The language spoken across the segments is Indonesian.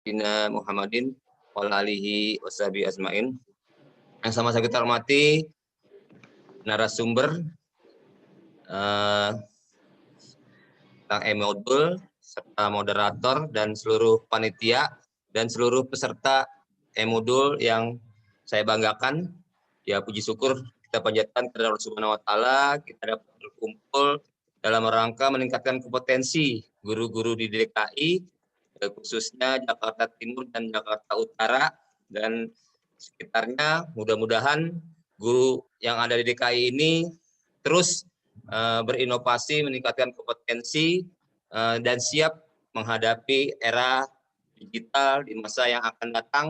Sayyidina Muhammadin wa alihi washabihi ajmain. Yang sama saya kita hormati narasumber tentang e-modul serta moderator dan seluruh panitia dan seluruh peserta e-modul yang saya banggakan. Ya, puji syukur kita panjatkan kepada Allah Subhanahu wa taala, kita dapat berkumpul dalam rangka meningkatkan kompetensi guru-guru di DKI, khususnya Jakarta Timur dan Jakarta Utara dan sekitarnya. Mudah-mudahan guru yang ada di DKI ini terus berinovasi, meningkatkan kompetensi dan siap menghadapi era digital di masa yang akan datang,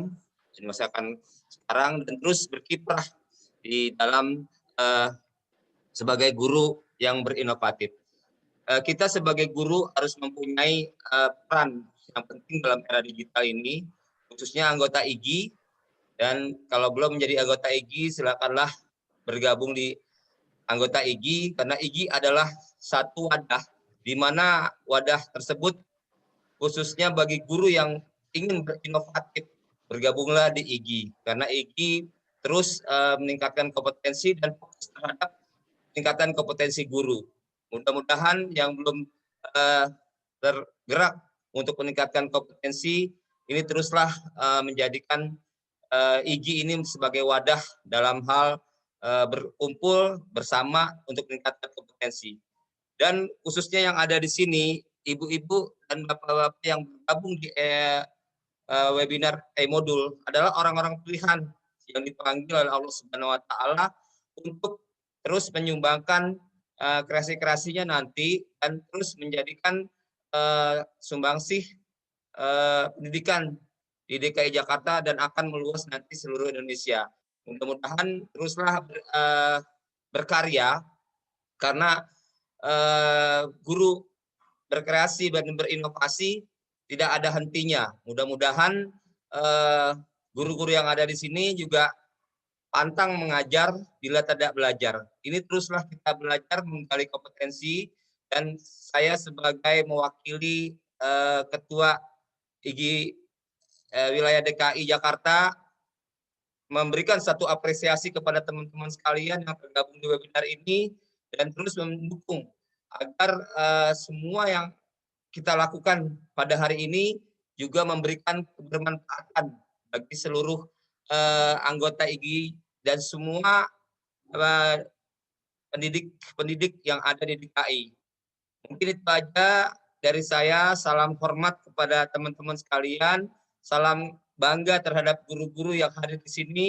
di masa akan sekarang, dan terus berkiprah di dalam sebagai guru yang berinovatif. Kita sebagai guru harus mempunyai peran yang penting dalam era digital ini, khususnya anggota IGI. Dan kalau belum menjadi anggota IGI, silakanlah bergabung di anggota IGI, karena IGI adalah satu wadah, di mana wadah tersebut khususnya bagi guru yang ingin berinovatif, bergabunglah di IGI, karena IGI terus meningkatkan kompetensi dan fokus terhadap peningkatan kompetensi guru. Mudah-mudahan yang belum tergerak untuk meningkatkan kompetensi ini teruslah menjadikan IGI ini sebagai wadah dalam hal berkumpul bersama untuk meningkatkan kompetensi. Dan khususnya yang ada di sini, ibu-ibu dan bapak-bapak yang bergabung di webinar e-modul adalah orang-orang pilihan yang dipanggil oleh Allah Subhanahu wa taala untuk terus menyumbangkan kreasi-kreasinya nanti dan terus menjadikan sumbangsih pendidikan di DKI Jakarta dan akan meluas nanti seluruh Indonesia. Mudah-mudahan teruslah berkarya, karena guru berkreasi dan berinovasi tidak ada hentinya. Mudah-mudahan guru-guru yang ada di sini juga pantang mengajar bila tidak belajar. Ini teruslah kita belajar menggali kompetensi, dan saya sebagai mewakili Ketua IGI wilayah DKI Jakarta memberikan satu apresiasi kepada teman-teman sekalian yang tergabung di webinar ini dan terus mendukung agar semua yang kita lakukan pada hari ini juga memberikan kebermanfaatan bagi seluruh anggota IGI dan semua pendidik yang ada di DKI. Mungkin itu aja dari saya. Salam hormat kepada teman-teman sekalian. Salam bangga terhadap guru-guru yang hadir di sini.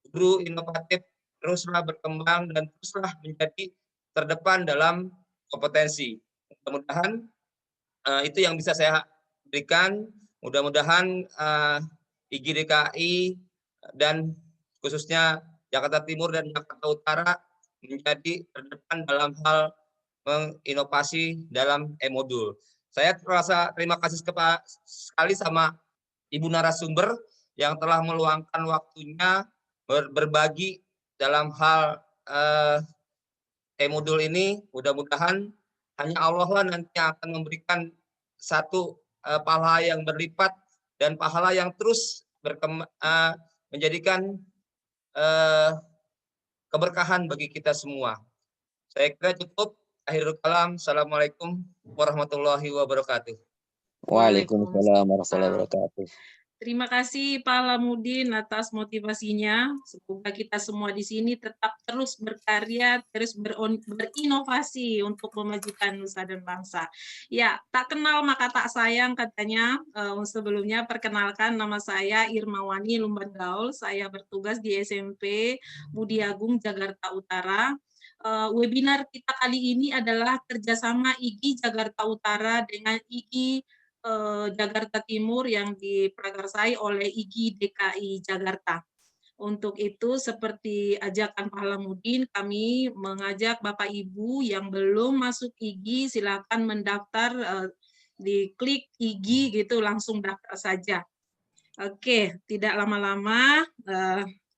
Guru inovatif teruslah berkembang dan teruslah menjadi terdepan dalam kompetensi. Mudah-mudahan itu yang bisa saya berikan. Mudah-mudahan IGI DKI dan khususnya Jakarta Timur dan Jakarta Utara menjadi terdepan dalam hal menginovasi dalam e-modul. Saya merasa terima kasih sekali sama Ibu narasumber yang telah meluangkan waktunya berbagi dalam hal e-modul ini. Mudah-mudahan hanya Allah lah nanti yang akan memberikan satu pahala yang berlipat dan pahala yang terus menjadikan keberkahan bagi kita semua. Saya kira cukup. Akhirul kalam. Assalamualaikum warahmatullahi wabarakatuh. Waalaikumsalam warahmatullahi wabarakatuh. Terima kasih Pak Alamudin atas motivasinya. Semoga kita semua di sini tetap terus berkarya, terus berinovasi untuk memajukan nusa dan bangsa. Ya, tak kenal maka tak sayang katanya. Sebelumnya perkenalkan, nama saya Irmawani Lumban Gaul. Saya bertugas di SMP Budi Agung Jakarta Utara. Webinar kita kali ini adalah kerjasama IGI Jakarta Utara dengan IGI Jakarta Timur yang diprakarsai oleh IGI DKI Jakarta. Untuk itu, seperti ajakan Pak Alamudin, kami mengajak Bapak Ibu yang belum masuk IGI, silakan mendaftar, diklik IGI gitu, langsung daftar saja. Oke, tidak lama-lama,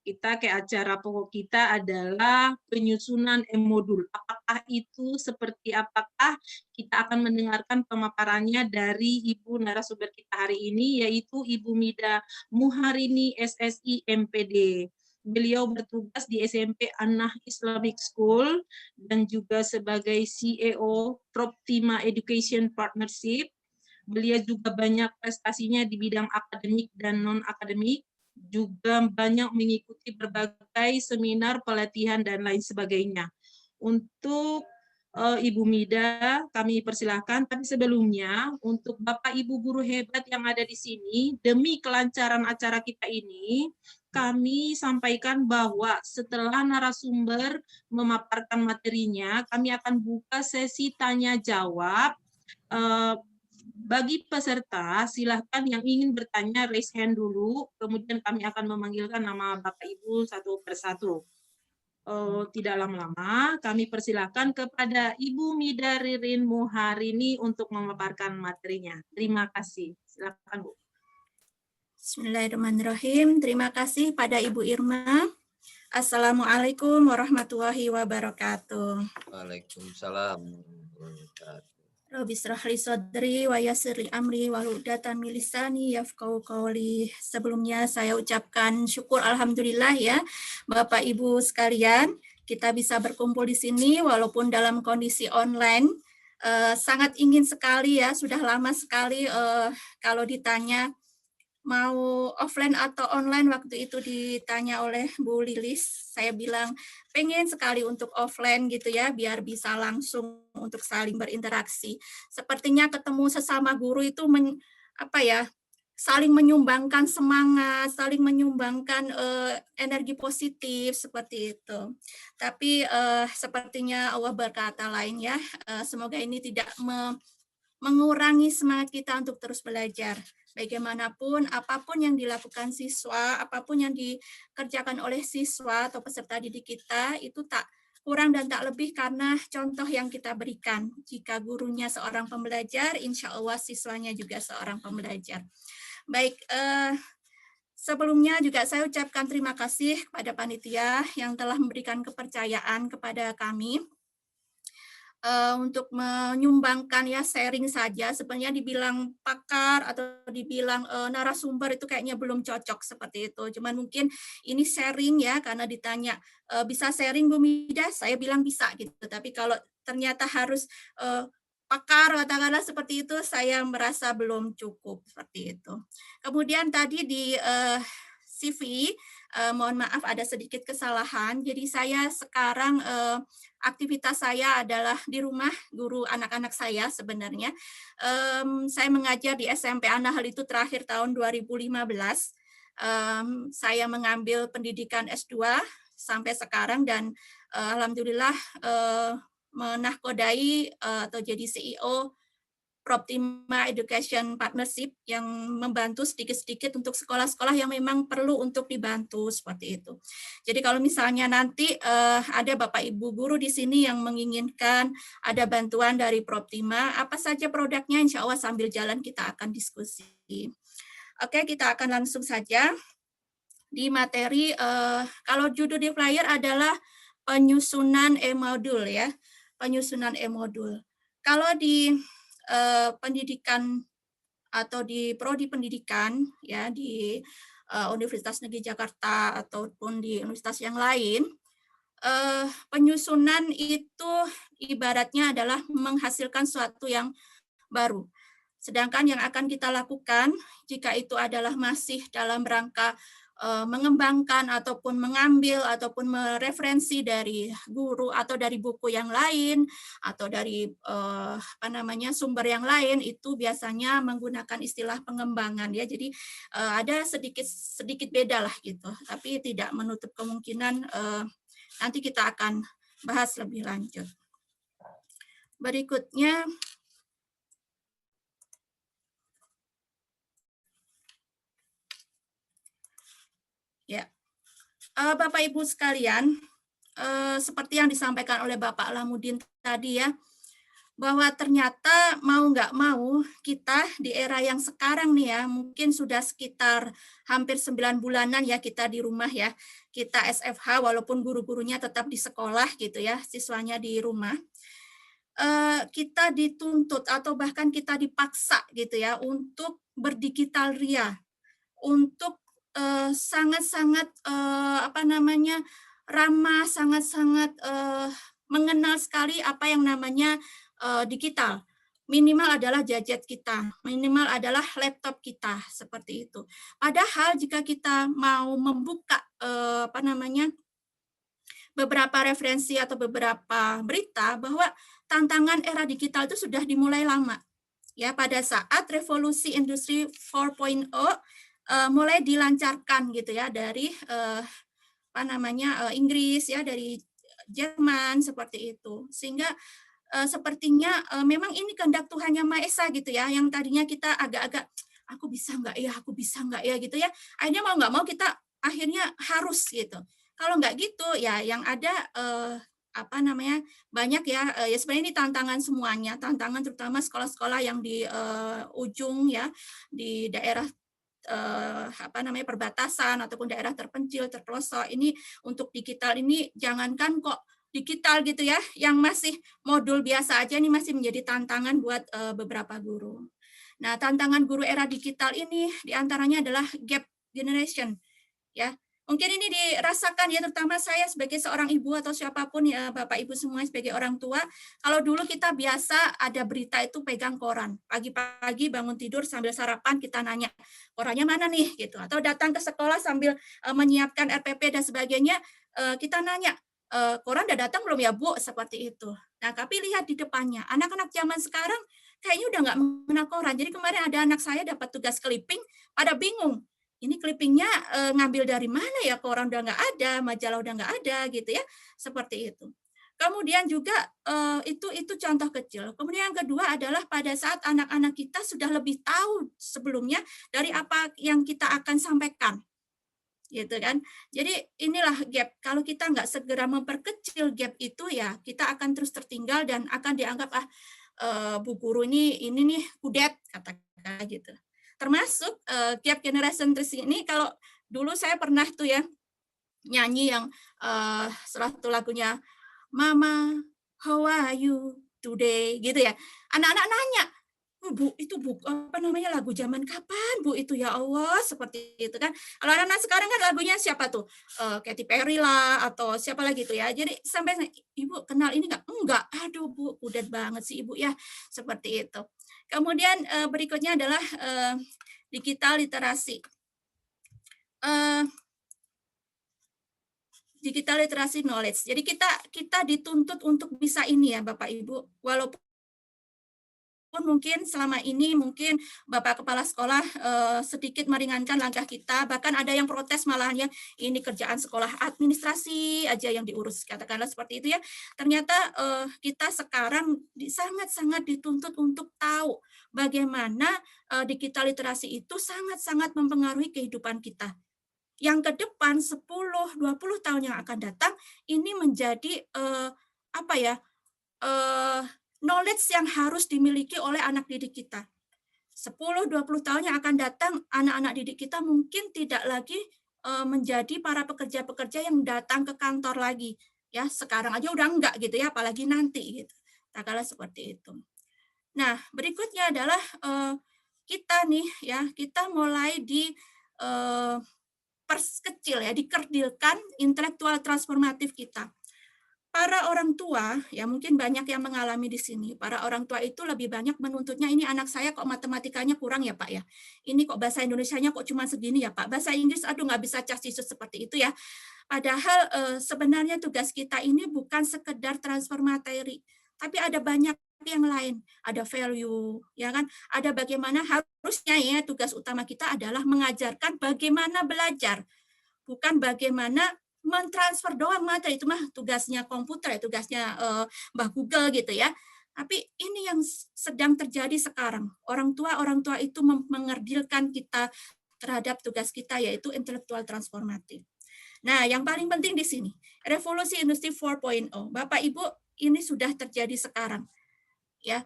kita kayak acara pokok kita adalah penyusunan e-modul. Apakah itu seperti apakah kita akan mendengarkan pemaparannya dari Ibu narasumber kita hari ini, yaitu Ibu Mida Muharini SSI MPD. Beliau bertugas di SMP An-Nah Islamic School dan juga sebagai CEO Proptima Education Partnership. Beliau juga banyak prestasinya di bidang akademik dan non-akademik, juga banyak mengikuti berbagai seminar, pelatihan, dan lain sebagainya. Untuk Ibu Mida, kami persilahkan, tapi sebelumnya untuk Bapak Ibu guru hebat yang ada di sini, demi kelancaran acara kita ini, kami sampaikan bahwa setelah narasumber memaparkan materinya, kami akan buka sesi tanya-jawab. Bagi peserta, silahkan yang ingin bertanya raise hand dulu, kemudian kami akan memanggilkan nama Bapak Ibu satu persatu. Tidak lama-lama, kami persilahkan kepada Ibu Mida Ririn Muharini untuk memaparkan materinya. Terima kasih. Silakan, Bu. Bismillahirrahmanirrahim. Terima kasih pada Ibu Irma. Assalamualaikum warahmatullahi wabarakatuh. Waalaikumsalam warahmatullahi wabarakatuh. Rabbi shrah li sadri wa yassir li amri wahlul 'uqdatam min lisani yafqahu qawli. Sebelumnya saya ucapkan syukur alhamdulillah ya Bapak Ibu sekalian, kita bisa berkumpul di sini walaupun dalam kondisi online. Sangat ingin sekali ya, sudah lama sekali kalau ditanya mau offline atau online, waktu itu ditanya oleh Bu Lilis, saya bilang pengen sekali untuk offline gitu ya, biar bisa langsung untuk saling berinteraksi. Sepertinya ketemu sesama guru itu saling menyumbangkan semangat, saling menyumbangkan energi positif seperti itu. Tapi sepertinya Allah berkata lain ya, semoga ini tidak mengurangi semangat kita untuk terus belajar. Bagaimanapun, apapun yang dilakukan siswa, apapun yang dikerjakan oleh siswa atau peserta didik kita, itu tak kurang dan tak lebih karena contoh yang kita berikan. Jika gurunya seorang pembelajar, insya Allah siswanya juga seorang pembelajar. Baik, sebelumnya juga saya ucapkan terima kasih kepada panitia yang telah memberikan kepercayaan kepada kami untuk menyumbangkan ya, sharing saja. Sebenarnya dibilang pakar atau dibilang narasumber itu kayaknya belum cocok seperti itu. Cuman mungkin ini sharing ya, karena ditanya bisa sharing Bu Mida, saya bilang bisa gitu. Tapi kalau ternyata harus pakar katakanlah seperti itu, saya merasa belum cukup seperti itu. Kemudian tadi di CV, mohon maaf ada sedikit kesalahan. Jadi saya sekarang aktivitas saya adalah di rumah guru anak-anak saya sebenarnya. Saya mengajar di SMP An-Nah itu terakhir tahun 2015. Saya mengambil pendidikan S2 sampai sekarang dan alhamdulillah menahkodai atau jadi CEO Proptima Education Partnership yang membantu sedikit-sedikit untuk sekolah-sekolah yang memang perlu untuk dibantu seperti itu. Jadi kalau misalnya nanti ada Bapak Ibu guru di sini yang menginginkan ada bantuan dari Proptima, apa saja produknya, insya Allah sambil jalan kita akan diskusi. Oke, kita akan langsung saja di materi. Kalau judul di flyer adalah penyusunan e-modul ya, penyusunan e-modul. Kalau di pendidikan atau di prodi pendidikan ya di Universitas Negeri Jakarta ataupun di universitas yang lain, penyusunan itu ibaratnya adalah menghasilkan sesuatu yang baru. Sedangkan yang akan kita lakukan jika itu adalah masih dalam rangka mengembangkan ataupun mengambil ataupun mereferensi dari guru atau dari buku yang lain atau dari sumber yang lain, itu biasanya menggunakan istilah pengembangan ya. Jadi ada sedikit beda lah gitu, tapi tidak menutup kemungkinan nanti kita akan bahas lebih lanjut. Berikutnya ya, Bapak Ibu sekalian, seperti yang disampaikan oleh Bapak Alamudin tadi ya, bahwa ternyata mau nggak mau kita di era yang sekarang nih ya, mungkin sudah sekitar hampir 9 bulanan ya kita di rumah ya, kita SFH walaupun guru-gurunya tetap di sekolah gitu ya, siswanya di rumah. Kita dituntut atau bahkan kita dipaksa gitu ya untuk berdigital ria, untuk sangat-sangat apa namanya ramah, sangat-sangat mengenal sekali apa yang namanya digital. Minimal adalah gadget kita, minimal adalah laptop kita seperti itu. Padahal jika kita mau membuka apa namanya beberapa referensi atau beberapa berita bahwa tantangan era digital itu sudah dimulai lama. Ya, pada saat revolusi industri 4.0 mulai dilancarkan gitu ya dari apa namanya Inggris ya, dari Jerman seperti itu. Sehingga sepertinya memang ini kehendak Tuhan Yang Maha Esa gitu ya, yang tadinya kita agak-agak aku bisa nggak ya gitu ya. Akhirnya mau nggak mau kita akhirnya harus gitu. Kalau nggak gitu ya yang ada apa namanya banyak ya ya sebenarnya ini tantangan semuanya, tantangan terutama sekolah-sekolah yang di ujung ya, di daerah apa namanya perbatasan ataupun daerah terpencil terpelosok. Ini untuk digital ini jangankan kok digital gitu ya, yang masih modul biasa aja ini masih menjadi tantangan buat beberapa guru. Nah, tantangan guru era digital ini diantaranya adalah gap generation ya. Mungkin ini dirasakan ya, terutama saya sebagai seorang ibu atau siapapun ya, Bapak Ibu semua sebagai orang tua. Kalau dulu kita biasa ada berita itu pegang koran. Pagi-pagi bangun tidur sambil sarapan kita nanya, korannya mana nih? Gitu. Atau datang ke sekolah sambil menyiapkan RPP dan sebagainya, kita nanya, koran udah datang belum ya Bu? Seperti itu. Nah, tapi lihat di depannya, anak-anak zaman sekarang kayaknya udah nggak mengenal koran. Jadi kemarin ada anak saya dapat tugas clipping, pada bingung. Ini clippingnya ngambil dari mana ya, koran udah nggak ada, majalah udah nggak ada gitu ya, seperti itu. Kemudian juga itu contoh kecil. Kemudian yang kedua adalah pada saat anak-anak kita sudah lebih tahu sebelumnya dari apa yang kita akan sampaikan, gitu kan. Jadi inilah gap. Kalau kita nggak segera memperkecil gap itu ya kita akan terus tertinggal dan akan dianggap Bu Guru ini nih kudet katakan gitu. Termasuk gap generation ini kalau dulu saya pernah tuh ya nyanyi yang salah satu lagunya Mama, how are you today gitu ya. Anak-anak nanya, Bu, itu apa namanya lagu zaman kapan Bu itu ya Allah seperti itu kan. Kalau anak-anak sekarang kan lagunya siapa tuh? Katy Perry lah atau siapa lagi tuh ya. Jadi sampai Ibu kenal ini enggak? Enggak. Aduh Bu, kudet banget sih Ibu ya. Seperti itu. Kemudian berikutnya adalah digital literasi. Digital literasi knowledge. Jadi kita dituntut untuk bisa ini ya Bapak Ibu, walaupun mungkin selama ini mungkin Bapak Kepala Sekolah sedikit meringankan langkah kita, bahkan ada yang protes malahnya ini kerjaan sekolah administrasi aja yang diurus, katakanlah seperti itu ya. Ternyata kita sekarang sangat-sangat dituntut untuk tahu bagaimana digital literasi itu sangat-sangat mempengaruhi kehidupan kita. Yang ke depan 10-20 tahun yang akan datang ini menjadi apa ya? Knowledge yang harus dimiliki oleh anak didik kita. 10-20 tahun yang akan datang, anak-anak didik kita mungkin tidak lagi menjadi para pekerja-pekerja yang datang ke kantor lagi. Ya, sekarang aja udah enggak gitu ya, apalagi nanti gitu. Katakanlah seperti itu. Nah, berikutnya adalah kita nih ya, kita mulai perkecil ya, dikerdilkan intelektual transformatif kita. Para orang tua, ya mungkin banyak yang mengalami di sini, para orang tua itu lebih banyak menuntutnya, ini anak saya kok matematikanya kurang ya Pak ya, ini kok bahasa Indonesianya kok cuma segini ya Pak, bahasa Inggris aduh nggak bisa cas-cisut seperti itu ya. Padahal sebenarnya tugas kita ini bukan sekedar transfer materi, tapi ada banyak yang lain, ada value, ya kan, ada bagaimana harusnya ya tugas utama kita adalah mengajarkan bagaimana belajar, bukan bagaimana mentransfer doang materi, itu mah tugasnya komputer, tugasnya Mbah Google gitu ya. Tapi ini yang sedang terjadi sekarang. Orang tua itu mengerdilkan kita terhadap tugas kita yaitu intelektual transformatif. Nah, yang paling penting di sini, revolusi industri 4.0. Bapak Ibu, ini sudah terjadi sekarang. ya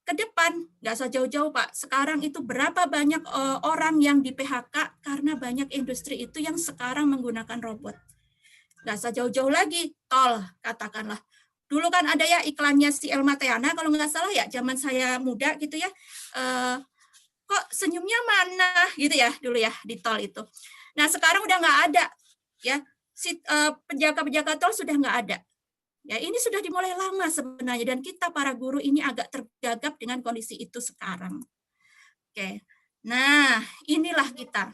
ke depan, nggak usah jauh-jauh Pak. Sekarang itu berapa banyak orang yang di PHK karena banyak industri itu yang sekarang menggunakan robot. Nggak usah jauh-jauh lagi, tol katakanlah. Dulu kan ada ya iklannya si Elma Teana kalau nggak salah ya, zaman saya muda gitu ya. Kok senyumnya mana gitu ya dulu ya di tol itu. Nah sekarang udah nggak ada ya, si penjaga-penjaga tol sudah nggak ada. Ya ini sudah dimulai lama sebenarnya dan kita para guru ini agak tergagap dengan kondisi itu sekarang. Oke, nah inilah kita.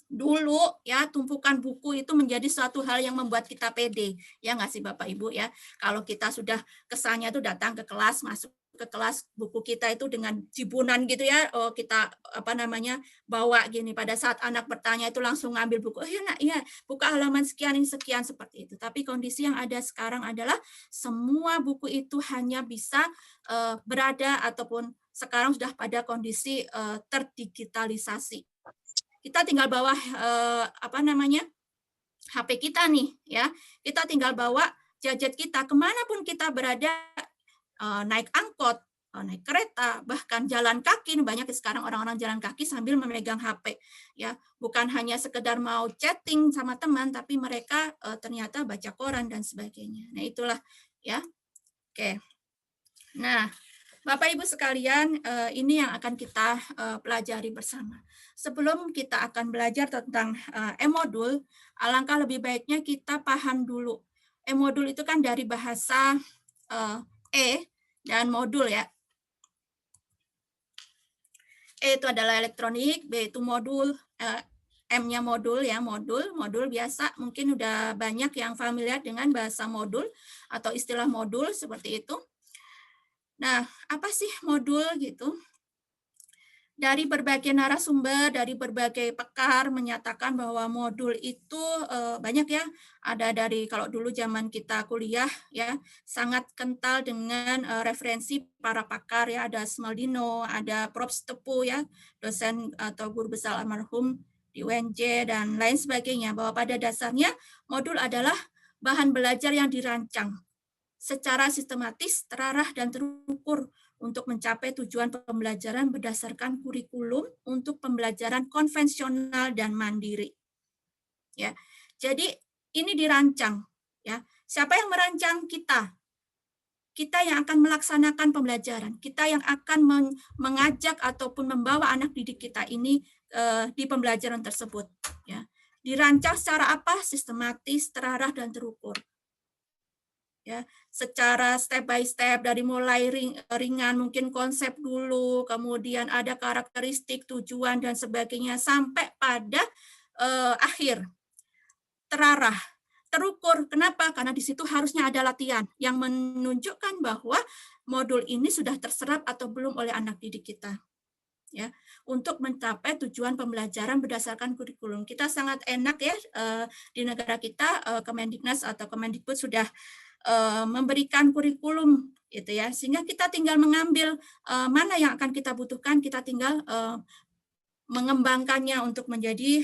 Dulu ya tumpukan buku itu menjadi suatu hal yang membuat kita pede, ya nggak sih Bapak Ibu ya. Kalau kita sudah kesannya tuh datang ke kelas, masuk ke kelas, buku kita itu dengan jibunan gitu ya, kita apa namanya bawa gini. Pada saat anak bertanya itu langsung ngambil buku, oh ya nak ya buka halaman sekian ini sekian seperti itu. Tapi kondisi yang ada sekarang adalah semua buku itu hanya bisa berada ataupun sekarang sudah pada kondisi terdigitalisasi. Kita tinggal bawa apa namanya HP kita nih ya, kita tinggal bawa gadget kita kemanapun kita berada, naik angkot, naik kereta, bahkan jalan kaki. Banyak sekarang orang-orang jalan kaki sambil memegang HP ya, bukan hanya sekedar mau chatting sama teman, tapi mereka ternyata baca koran dan sebagainya. Nah itulah ya. Oke, nah Bapak Ibu sekalian, ini yang akan kita pelajari bersama. Sebelum kita akan belajar tentang e-modul, alangkah lebih baiknya kita paham dulu. E-modul itu kan dari bahasa E dan modul ya. E itu adalah elektronik, B itu modul, M-nya modul ya, modul biasa mungkin udah banyak yang familiar dengan bahasa modul atau istilah modul seperti itu. Nah, apa sih modul gitu? Dari berbagai narasumber, dari berbagai pakar menyatakan bahwa modul itu banyak ya. Ada dari kalau dulu zaman kita kuliah ya, sangat kental dengan referensi para pakar ya. Ada Smaldino, ada Prof. Tepu ya, dosen atau guru besar almarhum di UNJ dan lain sebagainya. Bahwa pada dasarnya modul adalah bahan belajar yang dirancang secara sistematis, terarah, dan terukur untuk mencapai tujuan pembelajaran berdasarkan kurikulum untuk pembelajaran konvensional dan mandiri. Ya, jadi ini dirancang. Ya, siapa yang merancang? Kita. Kita yang akan melaksanakan pembelajaran. Kita yang akan mengajak ataupun membawa anak didik kita ini di pembelajaran tersebut. Ya, dirancang secara apa? Sistematis, terarah, dan terukur. Ya, secara step by step dari mulai ringan mungkin konsep dulu, kemudian ada karakteristik, tujuan dan sebagainya sampai pada akhir terarah, terukur. Kenapa? Karena di situ harusnya ada latihan yang menunjukkan bahwa modul ini sudah terserap atau belum oleh anak didik kita. Ya, untuk mencapai tujuan pembelajaran berdasarkan kurikulum. Kita sangat enak ya di negara kita Kemendiknas atau Kemendikbud sudah memberikan kurikulum gitu ya, sehingga kita tinggal mengambil mana yang akan kita butuhkan, kita tinggal mengembangkannya untuk menjadi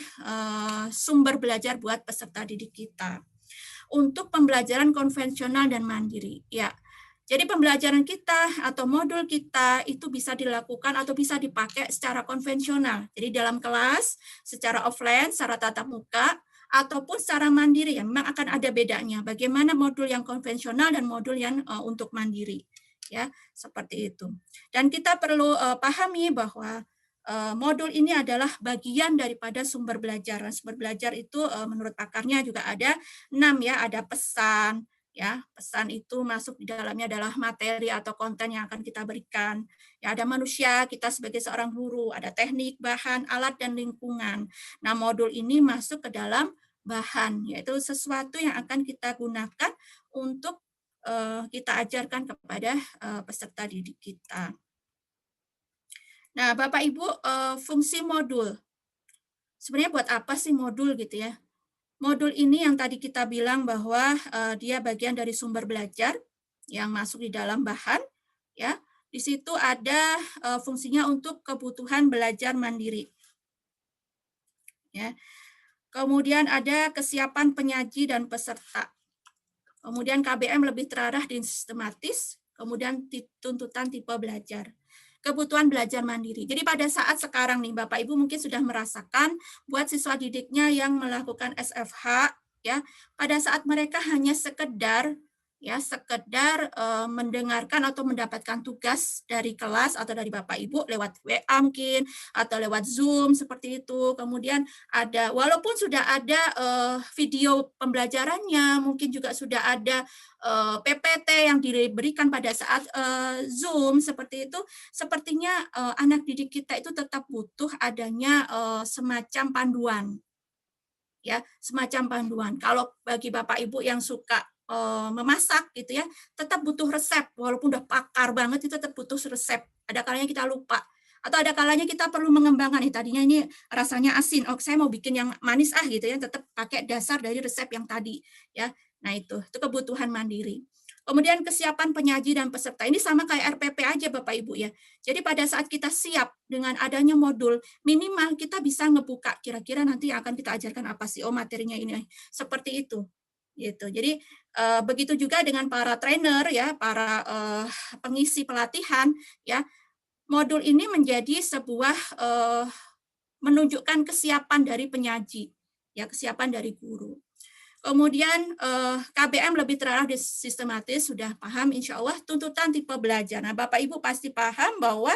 sumber belajar buat peserta didik kita. Untuk pembelajaran konvensional dan mandiri, ya. Jadi pembelajaran kita atau modul kita itu bisa dilakukan atau bisa dipakai secara konvensional. Jadi dalam kelas, secara offline, secara tatap muka, ataupun secara mandiri, ya memang akan ada bedanya. Bagaimana modul yang konvensional dan modul yang untuk mandiri, ya seperti itu. Dan kita perlu pahami bahwa modul ini adalah bagian daripada sumber belajar. Sumber belajar itu menurut pakarnya juga ada 6 ya, ada pesan. Ya, pesan itu masuk di dalamnya adalah materi atau konten yang akan kita berikan. Ya, ada manusia, kita sebagai seorang guru, ada teknik, bahan, alat, dan lingkungan. Nah, modul ini masuk ke dalam bahan, yaitu sesuatu yang akan kita gunakan untuk kita ajarkan kepada peserta didik kita. Nah, Bapak Ibu, fungsi modul. Sebenarnya buat apa sih modul gitu ya? Modul ini yang tadi kita bilang bahwa dia bagian dari sumber belajar yang masuk di dalam bahan, ya. Di situ ada fungsinya untuk kebutuhan belajar mandiri. Ya. Kemudian ada kesiapan penyaji dan peserta. Kemudian KBM lebih terarah dan sistematis. Kemudian tuntutan tipe belajar. Kebutuhan belajar mandiri. Jadi pada saat sekarang nih Bapak Ibu mungkin sudah merasakan buat siswa didiknya yang melakukan SFH ya, pada saat mereka hanya sekedar mendengarkan atau mendapatkan tugas dari kelas atau dari Bapak Ibu lewat WA mungkin atau lewat Zoom seperti itu. Kemudian ada walaupun sudah ada video pembelajarannya, mungkin juga sudah ada PPT yang diberikan pada saat Zoom seperti itu, sepertinya anak didik kita itu tetap butuh adanya semacam panduan. Ya, semacam panduan. Kalau bagi Bapak Ibu yang suka memasak gitu ya, tetap butuh resep walaupun udah pakar banget itu tetap butuh resep. Ada kalanya kita lupa atau ada kalanya kita perlu mengembangkan tadinya ini rasanya asin, oh saya mau bikin yang manis gitu ya, tetap pakai dasar dari resep yang tadi ya. Nah, itu kebutuhan mandiri. Kemudian kesiapan penyaji dan peserta ini sama kayak RPP aja Bapak Ibu ya. Jadi pada saat kita siap dengan adanya modul, minimal kita bisa ngebuka kira-kira nanti akan kita ajarkan apa sih, oh materinya ini seperti itu. Gitu. Jadi begitu juga dengan para trainer ya, para pengisi pelatihan ya. Modul ini menjadi sebuah menunjukkan kesiapan dari penyaji, ya kesiapan dari guru. Kemudian KBM lebih terarah di sistematis, sudah paham insya Allah tuntutan tipe belajar. Nah Bapak Ibu pasti paham bahwa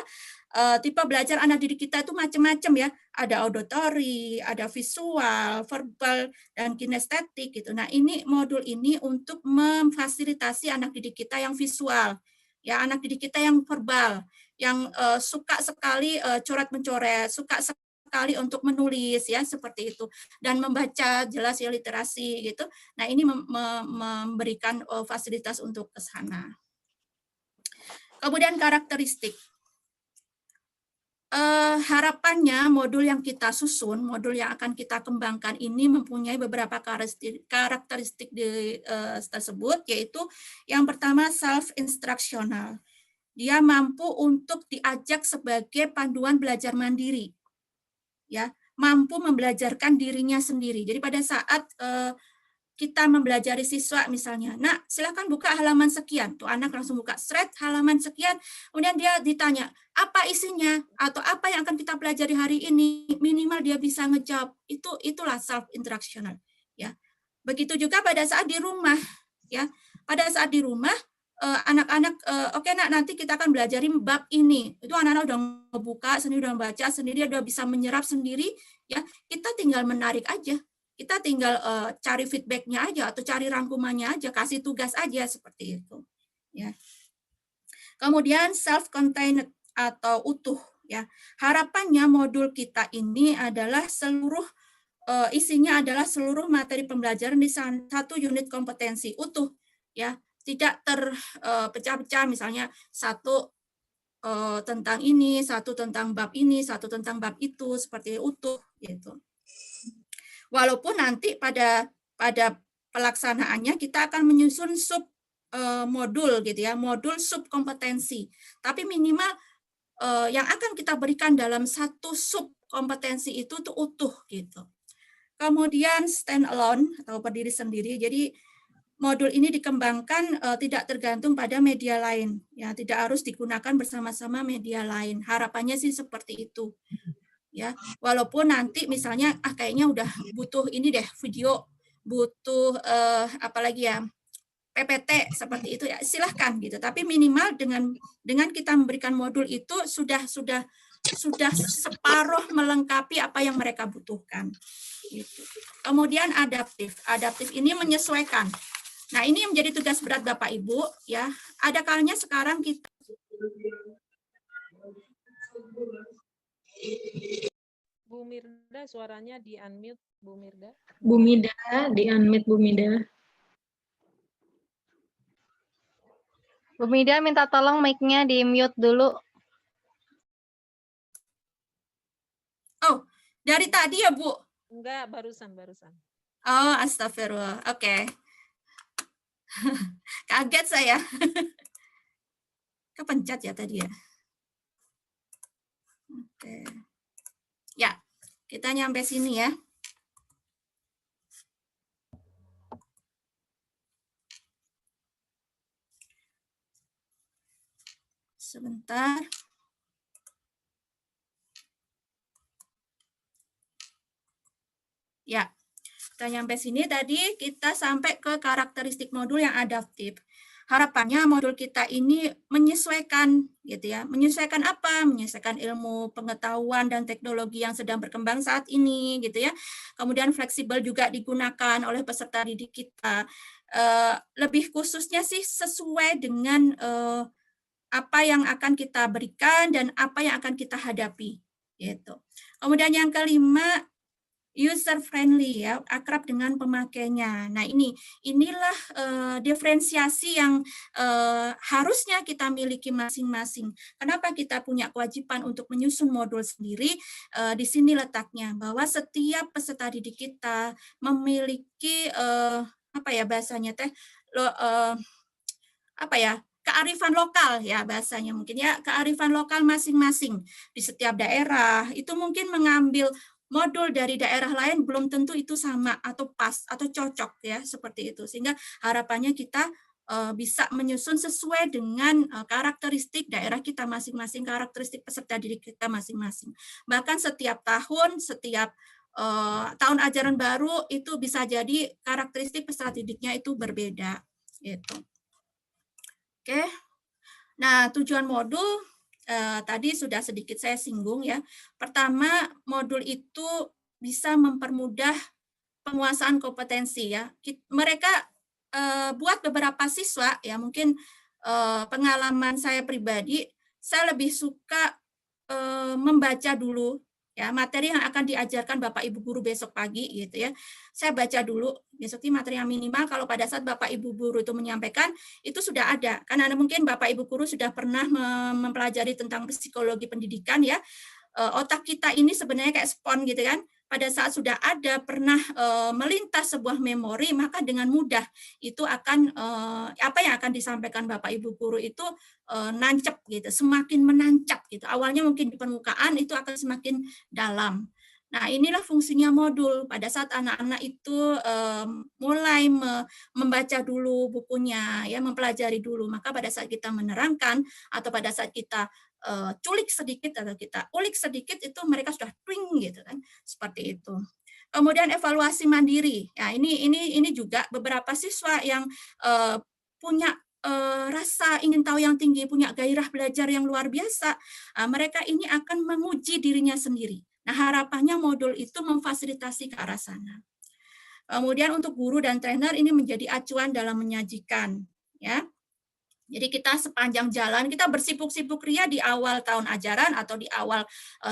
tipe belajar anak didik kita itu macam-macam ya. Ada auditory, ada visual, verbal, dan kinestetik gitu. Nah ini modul ini untuk memfasilitasi anak didik kita yang visual, ya anak didik kita yang verbal, yang suka sekali coret-mencoret, suka sekali untuk menulis ya seperti itu dan membaca jelas ya literasi gitu. Nah, ini memberikan fasilitas untuk ke sana. Kemudian karakteristik. Harapannya modul yang kita susun, modul yang akan kita kembangkan ini mempunyai beberapa karakteristik tersebut, yaitu yang pertama self-instructional. Dia mampu untuk diajak sebagai panduan belajar mandiri. Ya, mampu membelajarkan dirinya sendiri. Jadi pada saat kita mempelajari siswa misalnya, nah silakan buka halaman sekian, tuh anak langsung buka thread halaman sekian, kemudian dia ditanya apa isinya atau apa yang akan kita pelajari hari ini, minimal dia bisa ngejawab. Itulah self instructional ya. Begitu juga pada saat di rumah ya, pada saat di rumah anak-anak oke nak nanti kita akan belajarin bab ini, itu anak-anak udah ngebuka sendiri, udah baca sendiri, udah bisa menyerap sendiri ya, kita tinggal menarik aja, kita tinggal cari feedbacknya aja atau cari rangkumannya aja, kasih tugas aja seperti itu ya. Kemudian self contained atau utuh ya, harapannya modul kita ini adalah seluruh isinya adalah seluruh materi pembelajaran di satu unit kompetensi utuh ya, tidak terpecah-pecah misalnya satu tentang ini, satu tentang bab ini, satu tentang bab itu, seperti utuh gitu. Walaupun nanti pada pelaksanaannya kita akan menyusun sub modul gitu ya, modul sub kompetensi. Tapi minimal yang akan kita berikan dalam satu sub kompetensi itu tuh utuh gitu. Kemudian stand alone atau berdiri sendiri. Jadi modul ini dikembangkan tidak tergantung pada media lain, ya tidak harus digunakan bersama-sama media lain. Harapannya sih seperti itu, ya. Walaupun nanti misalnya kayaknya udah butuh ini deh video, butuh apalagi ya PPT seperti itu ya silahkan gitu. Tapi minimal dengan kita memberikan modul itu sudah separuh melengkapi apa yang mereka butuhkan. Gitu. Kemudian adaptif ini menyesuaikan. Nah, ini yang menjadi tugas berat Bapak Ibu ya. Ada kalanya sekarang kita Bu Mirda suaranya di unmute Bu Mirda. Bu Mida di unmute Bu Mida. Bu Mida minta tolong mic-nya di mute dulu. Oh, dari tadi ya, Bu? Enggak, barusan. Oh, astagfirullah. Oke. Kaget saya. Kepencet ya tadi ya. Oke. Ya, kita nyampe sini ya. sebentar. Ya, kita nyampe sini tadi kita sampai ke karakteristik modul yang adaptif. Harapannya modul kita ini menyesuaikan gitu ya. Menyesuaikan apa? Menyesuaikan ilmu, pengetahuan dan teknologi yang sedang berkembang saat ini gitu ya. Kemudian fleksibel juga digunakan oleh peserta didik kita. Lebih khususnya sih sesuai dengan apa yang akan kita berikan dan apa yang akan kita hadapi gitu. Kemudian yang kelima, user friendly ya, akrab dengan pemakainya. Nah, inilah diferensiasi yang harusnya kita miliki masing-masing. Kenapa kita punya kewajiban untuk menyusun modul sendiri? Di sini letaknya bahwa setiap peserta didik kita memiliki apa ya bahasanya teh apa ya, kearifan lokal ya bahasanya mungkin ya, kearifan lokal masing-masing di setiap daerah itu mungkin mengambil modul dari daerah lain belum tentu itu sama atau pas atau cocok ya seperti itu, sehingga harapannya kita bisa menyusun sesuai dengan karakteristik daerah kita masing-masing, karakteristik peserta didik kita masing-masing. Bahkan setiap tahun, setiap tahun ajaran baru itu bisa jadi karakteristik peserta didiknya itu berbeda gitu. Oke, nah tujuan modul tadi sudah sedikit saya singgung ya. Pertama, modul itu bisa mempermudah penguasaan kompetensi ya. Mereka buat beberapa siswa ya, mungkin pengalaman saya pribadi, saya lebih suka membaca dulu ya materi yang akan diajarkan Bapak Ibu guru besok pagi gitu ya. Saya baca dulu besok ini materi yang minimal, kalau pada saat Bapak Ibu guru itu menyampaikan itu sudah ada. Karena mungkin Bapak Ibu guru sudah pernah mempelajari tentang psikologi pendidikan ya. Otak kita ini sebenarnya kayak spons gitu kan. Pada saat sudah ada pernah melintas sebuah memori, maka dengan mudah itu akan apa yang akan disampaikan Bapak Ibu guru itu nancep gitu, semakin menancap gitu. Awalnya mungkin di permukaan itu akan semakin dalam. Nah, inilah fungsinya modul. Pada saat anak-anak itu mulai membaca dulu bukunya, ya, mempelajari dulu, maka pada saat kita menerangkan atau pada saat kita culik sedikit atau kita ulik sedikit itu mereka sudah twing gitu kan, seperti itu. Kemudian evaluasi mandiri. Ya, ini juga beberapa siswa yang punya rasa ingin tahu yang tinggi, punya gairah belajar yang luar biasa. Mereka ini akan menguji dirinya sendiri. Nah, harapannya modul itu memfasilitasi ke arah sana. Kemudian untuk guru dan trainer ini menjadi acuan dalam menyajikan, ya. Jadi kita sepanjang jalan, kita bersibuk-sibuk ria di awal tahun ajaran atau di awal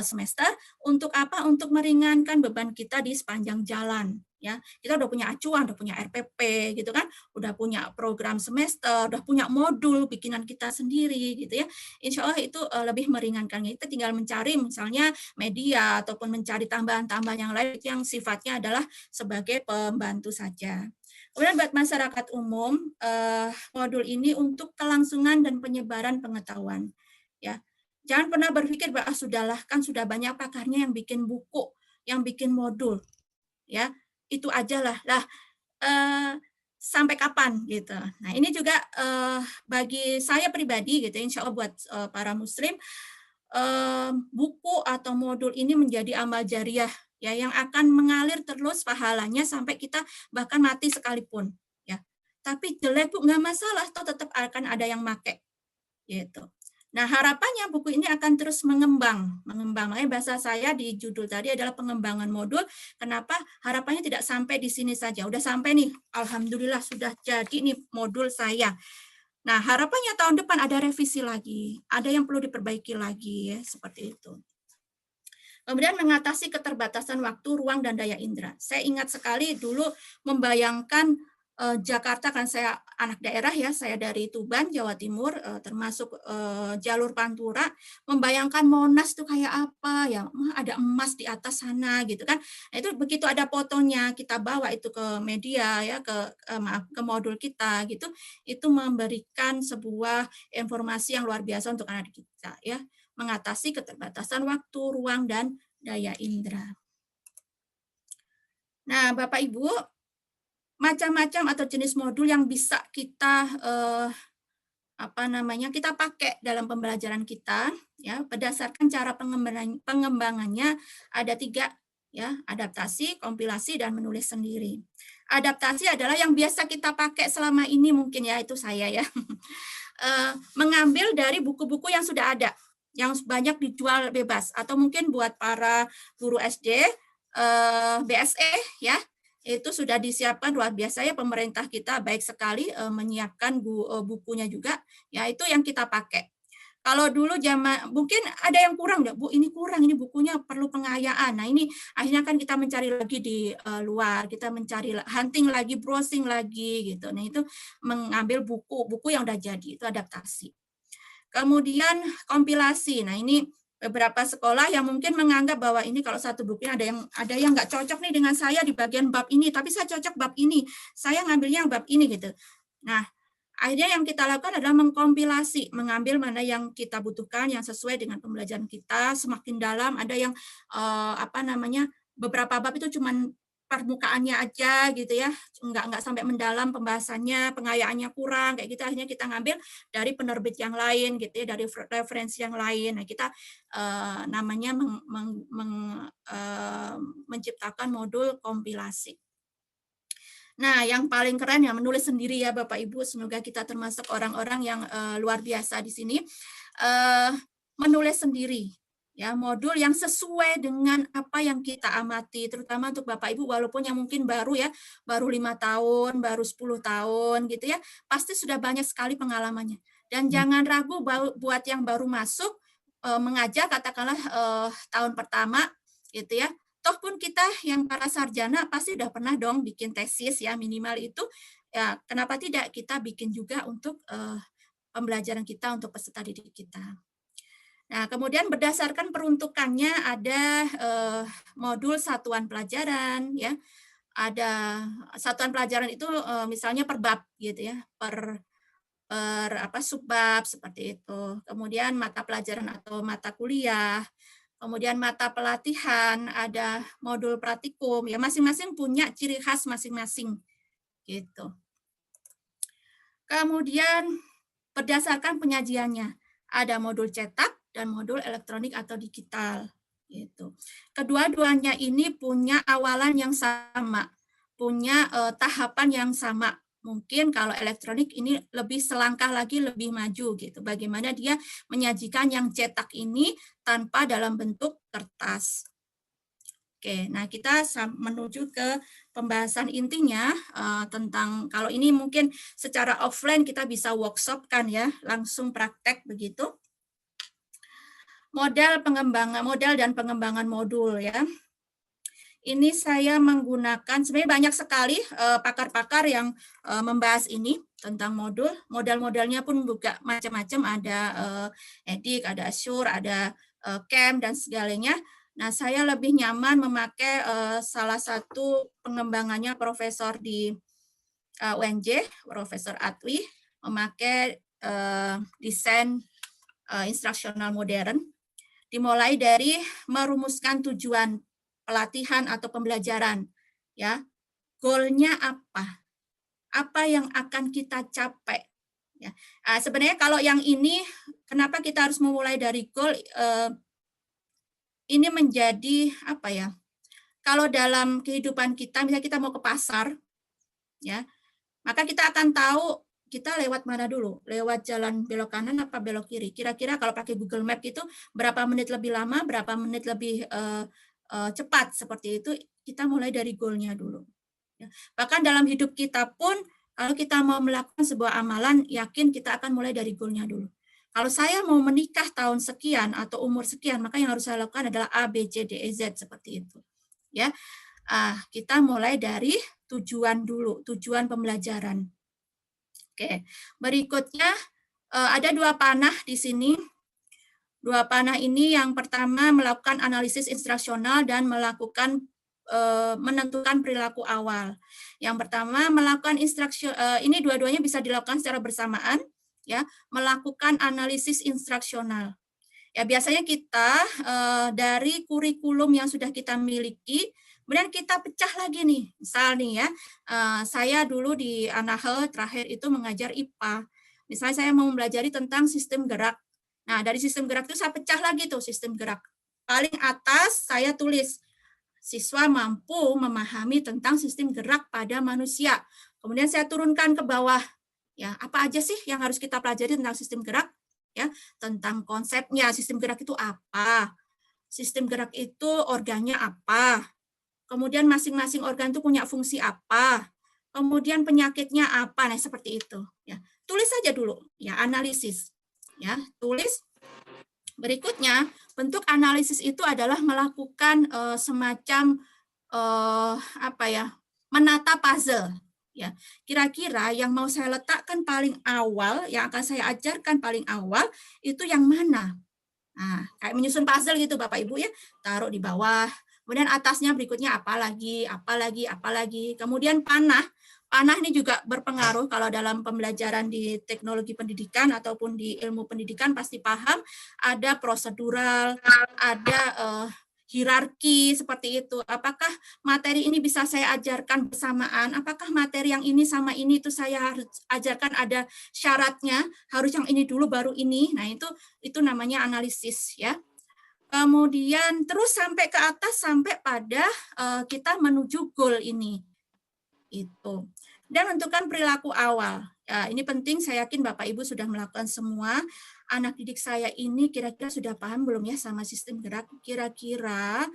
semester, untuk apa? Untuk meringankan beban kita di sepanjang jalan. Ya, kita udah punya acuan, udah punya RPP, gitu kan, udah punya program semester, udah punya modul bikinan kita sendiri, gitu ya. Insya Allah itu lebih meringankan. Kita tinggal mencari misalnya media ataupun mencari tambahan-tambahan yang lain yang sifatnya adalah sebagai pembantu saja. Kemudian buat masyarakat umum, modul ini untuk kelangsungan dan penyebaran pengetahuan. Ya, jangan pernah berpikir bahwa sudahlah kan sudah banyak pakarnya yang bikin buku, yang bikin modul, ya itu aja lah. Sampai kapan gitu. Nah ini juga bagi saya pribadi gitu, insya Allah buat para muslim, buku atau modul ini menjadi amal jariah ya yang akan mengalir terus pahalanya sampai kita bahkan mati sekalipun ya. Tapi jelek Bu nggak masalah, toh tetap akan ada yang make gitu. Nah, harapannya buku ini akan terus mengembang. Makanya bahasa saya di judul tadi adalah pengembangan modul. Kenapa? Harapannya tidak sampai di sini saja. Udah sampai nih, alhamdulillah sudah jadi nih modul saya. Nah, harapannya tahun depan ada revisi lagi, ada yang perlu diperbaiki lagi ya, seperti itu. Kemudian mengatasi keterbatasan waktu, ruang, dan daya indera. Saya ingat sekali dulu membayangkan Jakarta, kan saya anak daerah ya, saya dari Tuban, Jawa Timur, termasuk jalur Pantura, membayangkan Monas itu kayak apa ya, ada emas di atas sana gitu kan. Nah, itu begitu ada fotonya kita bawa itu ke media ya, ke modul kita gitu, itu memberikan sebuah informasi yang luar biasa untuk anak kita ya, mengatasi keterbatasan waktu, ruang, dan daya indera. Nah, Bapak Ibu, macam-macam atau jenis modul yang bisa kita kita pakai dalam pembelajaran kita, ya, berdasarkan cara pengembangannya ada 3, ya, adaptasi, kompilasi, dan menulis sendiri. Adaptasi adalah yang biasa kita pakai selama ini mungkin, ya, itu saya, ya. Mengambil dari buku-buku yang sudah ada, yang banyak dijual bebas, atau mungkin buat para guru SD, BSE, ya, itu sudah disiapkan luar biasa, ya, pemerintah kita baik sekali menyiapkan bukunya juga, ya, itu yang kita pakai. Kalau dulu mungkin ada yang kurang, Bu, ini kurang, ini bukunya perlu pengayaan. Nah, ini akhirnya kan kita mencari lagi di luar, kita mencari hunting lagi, browsing lagi gitu. Nah, itu mengambil buku yang udah jadi, itu adaptasi. Kemudian kompilasi. Nah, ini beberapa sekolah yang mungkin menganggap bahwa ini kalau satu bukunya ada yang nggak cocok nih dengan saya di bagian bab ini, tapi saya cocok bab ini, saya ngambilnya bab ini gitu. Nah, akhirnya yang kita lakukan adalah mengkompilasi, mengambil mana yang kita butuhkan, yang sesuai dengan pembelajaran kita, semakin dalam. Ada yang beberapa bab itu cuman permukaannya aja gitu, ya, nggak sampai mendalam pembahasannya, pengayaannya kurang kayak gitu. Akhirnya kita ngambil dari penerbit yang lain gitu, ya, dari referensi yang lain. Nah, kita menciptakan modul kompilasi. Nah, yang paling keren ya menulis sendiri, ya, Bapak Ibu. Semoga kita termasuk orang-orang yang luar biasa di sini. Menulis sendiri, ya, modul yang sesuai dengan apa yang kita amati, terutama untuk Bapak Ibu walaupun yang mungkin baru, ya, baru 5 tahun, baru 10 tahun gitu, ya, pasti sudah banyak sekali pengalamannya. Dan jangan ragu buat yang baru masuk mengajar, katakanlah tahun pertama gitu, ya. Toh pun kita yang para sarjana pasti udah pernah dong bikin tesis, ya, minimal itu, ya, kenapa tidak kita bikin juga untuk pembelajaran kita, untuk peserta didik kita. Nah, kemudian berdasarkan peruntukannya ada modul satuan pelajaran, ya. Ada satuan pelajaran itu misalnya per bab gitu, ya, per subbab seperti itu. Kemudian mata pelajaran atau mata kuliah, kemudian mata pelatihan, ada modul praktikum, ya, masing-masing punya ciri khas masing-masing gitu. Kemudian berdasarkan penyajiannya, ada modul cetak dan modul elektronik atau digital gitu. Kedua-duanya ini punya awalan yang sama, punya tahapan yang sama. Mungkin kalau elektronik ini lebih selangkah lagi lebih maju gitu. Bagaimana dia menyajikan yang cetak ini tanpa dalam bentuk kertas. Oke, nah kita menuju ke pembahasan intinya tentang, kalau ini mungkin secara offline kita bisa workshop kan, ya, langsung praktek begitu. Model dan pengembangan modul, ya. Ini saya menggunakan, sebenarnya banyak sekali pakar-pakar yang membahas ini tentang modul. Model-modelnya pun juga macam-macam, ada EDIC, ada Azure, ada CAM, dan segalanya. Nah, saya lebih nyaman memakai salah satu pengembangannya profesor di UNJ, Profesor Atwi, memakai desain instruksional modern, dimulai dari merumuskan tujuan pelatihan atau pembelajaran, ya, goalnya apa yang akan kita capai, ya. Sebenarnya kalau yang ini, kenapa kita harus memulai dari goal? Ini menjadi apa, ya? Kalau dalam kehidupan kita, misalnya kita mau ke pasar, ya, maka kita akan tahu kita lewat mana dulu, lewat jalan belok kanan apa belok kiri. Kira-kira kalau pakai Google Map itu berapa menit lebih lama, berapa menit lebih cepat, seperti itu. Kita mulai dari goalnya dulu. Bahkan dalam hidup kita pun, kalau kita mau melakukan sebuah amalan, yakin kita akan mulai dari goalnya dulu. Kalau saya mau menikah tahun sekian atau umur sekian, maka yang harus saya lakukan adalah A, B, C, D, E, Z, seperti itu. Ya, kita mulai dari tujuan dulu, tujuan pembelajaran. Oke, berikutnya ada 2 panah di sini. 2 panah ini yang pertama melakukan analisis instruksional dan menentukan perilaku awal. Yang pertama melakukan ini dua-duanya bisa dilakukan secara bersamaan, ya, melakukan analisis instruksional. Ya, biasanya kita dari kurikulum yang sudah kita miliki, kemudian kita pecah lagi nih. Misal nih, ya, saya dulu di Anahel terakhir itu mengajar IPA. Misalnya saya mau mempelajari tentang sistem gerak. Nah, dari sistem gerak itu saya pecah lagi tuh sistem gerak. Paling atas saya tulis siswa mampu memahami tentang sistem gerak pada manusia. Kemudian saya turunkan ke bawah. Ya, apa aja sih yang harus kita pelajari tentang sistem gerak? Ya, tentang konsepnya, sistem gerak itu apa? Sistem gerak itu organnya apa? Kemudian masing-masing organ itu punya fungsi apa? Kemudian penyakitnya apa? Nah, seperti itu. Ya, tulis saja dulu. Ya, analisis. Ya, tulis. Berikutnya, bentuk analisis itu adalah melakukan semacam apa ya, menata puzzle. Ya, kira-kira yang mau saya letakkan paling awal, yang akan saya ajarkan paling awal itu yang mana? Nah, kayak menyusun puzzle gitu Bapak Ibu ya, taruh di bawah. Kemudian atasnya berikutnya apa lagi, apa lagi, apa lagi. Kemudian panah. Panah ini juga berpengaruh kalau dalam pembelajaran di teknologi pendidikan ataupun di ilmu pendidikan pasti paham ada prosedural, ada hierarki seperti itu. Apakah materi ini bisa saya ajarkan bersamaan? Apakah materi yang ini sama ini itu saya harus ajarkan ada syaratnya, harus yang ini dulu baru ini. Nah, itu namanya analisis ya. Kemudian terus sampai ke atas sampai pada kita menuju goal ini. Itu. Dan menentukan perilaku awal. Ya, ini penting, saya yakin Bapak Ibu sudah melakukan semua. Anak didik saya ini kira-kira sudah paham belum ya sama sistem gerak? Kira-kira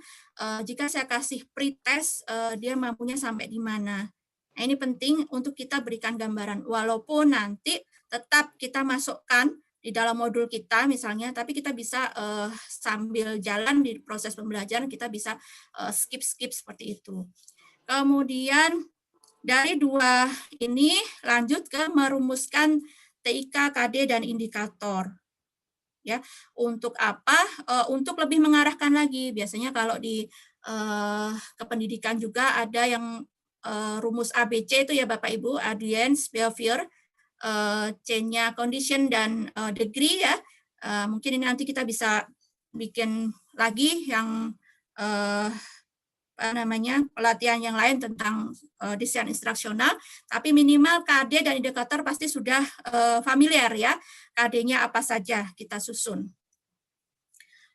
jika saya kasih pretest, dia mampunya sampai di mana? Nah, ini penting untuk kita berikan gambaran. Walaupun nanti tetap kita masukkan di dalam modul kita misalnya, tapi kita bisa sambil jalan di proses pembelajaran, kita bisa skip-skip seperti itu. Kemudian dari dua ini lanjut ke merumuskan TIK, KD, dan indikator. Ya, untuk apa? Untuk lebih mengarahkan lagi. Biasanya kalau di kependidikan juga ada yang rumus ABC itu ya Bapak Ibu, audience, behavior, change-nya condition dan degree ya. Mungkin ini nanti kita bisa bikin lagi yang pelatihan yang lain tentang desain instruksional, tapi minimal KD dan indikator pasti sudah familiar ya. KD-nya apa saja kita susun.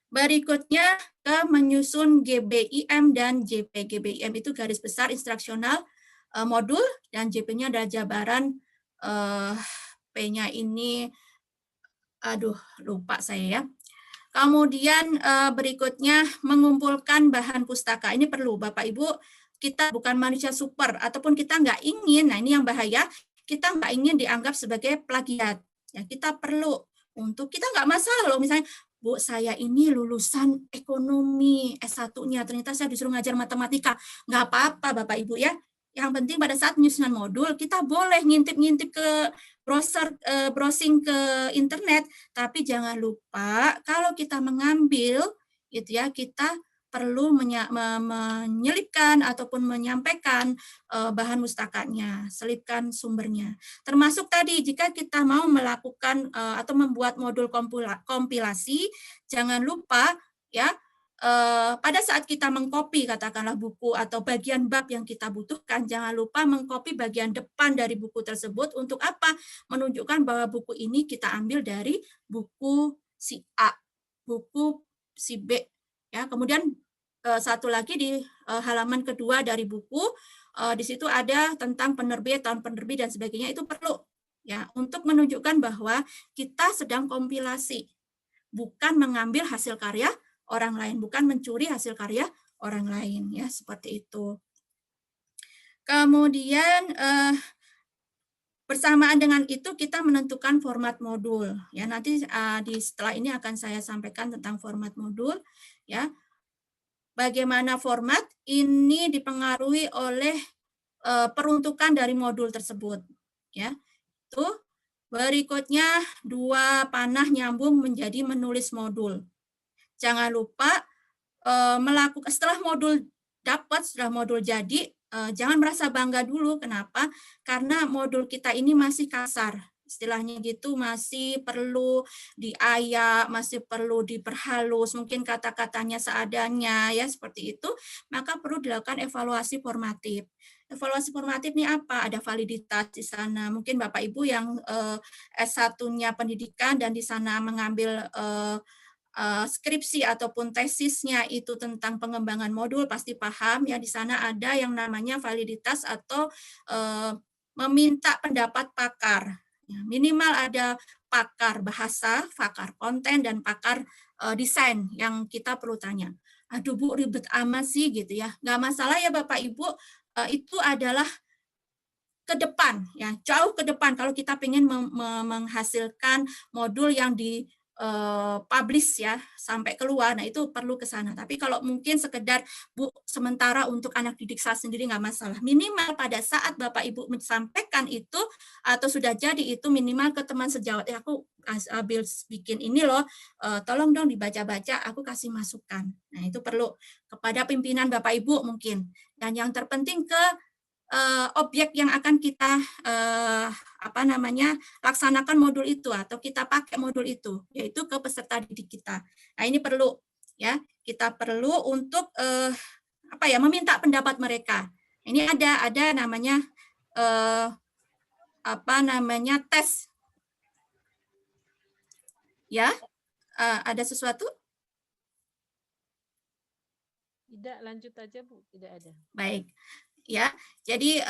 Berikutnya ke menyusun GBIM dan JP. GBIM itu garis besar instruksional modul, dan JP-nya adalah jabaran P-nya ini, aduh lupa saya ya. Kemudian berikutnya mengumpulkan bahan pustaka. Ini perlu Bapak Ibu, kita bukan manusia super, ataupun kita nggak ingin, nah ini yang bahaya, kita nggak ingin dianggap sebagai plagiat. Ya, kita perlu untuk, kita nggak masalah loh, misalnya, Bu, saya ini lulusan ekonomi S1-nya, ternyata saya disuruh ngajar matematika. Nggak apa-apa Bapak Ibu ya. Yang penting pada saat penyusunan modul, kita boleh ngintip-ngintip ke browsing ke internet, tapi jangan lupa kalau kita mengambil gitu ya, kita perlu menyelipkan ataupun menyampaikan bahan mustakanya, selipkan sumbernya. Termasuk tadi jika kita mau melakukan atau membuat modul kompilasi, jangan lupa ya, pada saat kita mengcopy katakanlah buku atau bagian bab yang kita butuhkan, jangan lupa mengcopy bagian depan dari buku tersebut. Untuk apa? Menunjukkan bahwa buku ini kita ambil dari buku si A, buku si B. Ya, kemudian satu lagi di halaman kedua dari buku, di situ ada tentang penerbit, tahun penerbit dan sebagainya, itu perlu ya untuk menunjukkan bahwa kita sedang kompilasi, bukan mengambil hasil karya orang lain, bukan mencuri hasil karya orang lain ya, seperti itu. Kemudian bersamaan dengan itu kita menentukan format modul ya, nanti setelah ini akan saya sampaikan tentang format modul ya. Bagaimana format ini dipengaruhi oleh peruntukan dari modul tersebut ya. Itu berikutnya dua panah nyambung menjadi menulis modul. Jangan lupa melakukan setelah modul dapat, setelah modul jadi, jangan merasa bangga dulu. Kenapa? Karena modul kita ini masih kasar, istilahnya gitu, masih perlu diayak, masih perlu diperhalus, mungkin kata-katanya seadanya ya, seperti itu. Maka perlu dilakukan evaluasi formatif. evaluasi formatif ini apa? Ada validitas di sana. Mungkin Bapak Ibu yang S1-nya pendidikan dan di sana mengambil skripsi ataupun tesisnya itu tentang pengembangan modul pasti paham ya, di sana ada yang namanya validitas atau meminta pendapat pakar. Ya, minimal ada pakar bahasa, pakar konten, dan pakar desain yang kita perlu tanya. Aduh Bu, ribet amat sih gitu ya. Nggak masalah ya Bapak Ibu, itu adalah ke depan ya, jauh ke depan kalau kita ingin menghasilkan modul yang di publish ya sampai keluar, nah itu perlu ke sana. Tapi kalau mungkin sekedar Bu sementara untuk anak didik saya sendiri nggak masalah. Minimal pada saat Bapak Ibu menyampaikan itu atau sudah jadi itu minimal ke teman sejawat, aku ambil bikin ini loh, tolong dong dibaca-baca, aku kasih masukan. Nah itu perlu kepada pimpinan Bapak Ibu mungkin. Dan yang terpenting ke objek yang akan kita laksanakan modul itu atau kita pakai modul itu, yaitu ke peserta didik kita. Nah ini perlu ya, kita perlu untuk meminta pendapat mereka. Ini ada namanya tes ya. Ada sesuatu? Tidak, lanjut aja Bu, tidak ada. Baik. Ya, jadi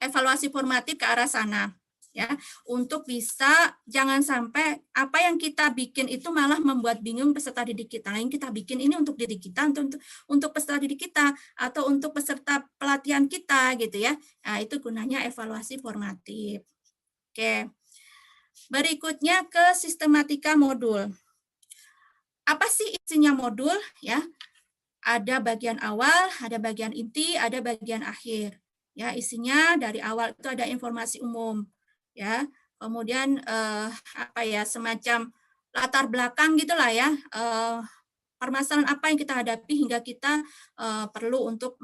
evaluasi formatif ke arah sana ya, untuk bisa jangan sampai apa yang kita bikin itu malah membuat bingung peserta didik kita. Yang kita bikin ini untuk diri kita, untuk peserta didik kita atau untuk peserta pelatihan kita gitu ya. Nah, itu gunanya evaluasi formatif. Oke. Berikutnya ke sistematika modul. Apa sih isinya modul ya? Ada bagian awal, ada bagian inti, ada bagian akhir. Ya, isinya dari awal itu ada informasi umum, ya. Kemudian semacam latar belakang gitulah ya. Permasalahan apa yang kita hadapi hingga kita perlu untuk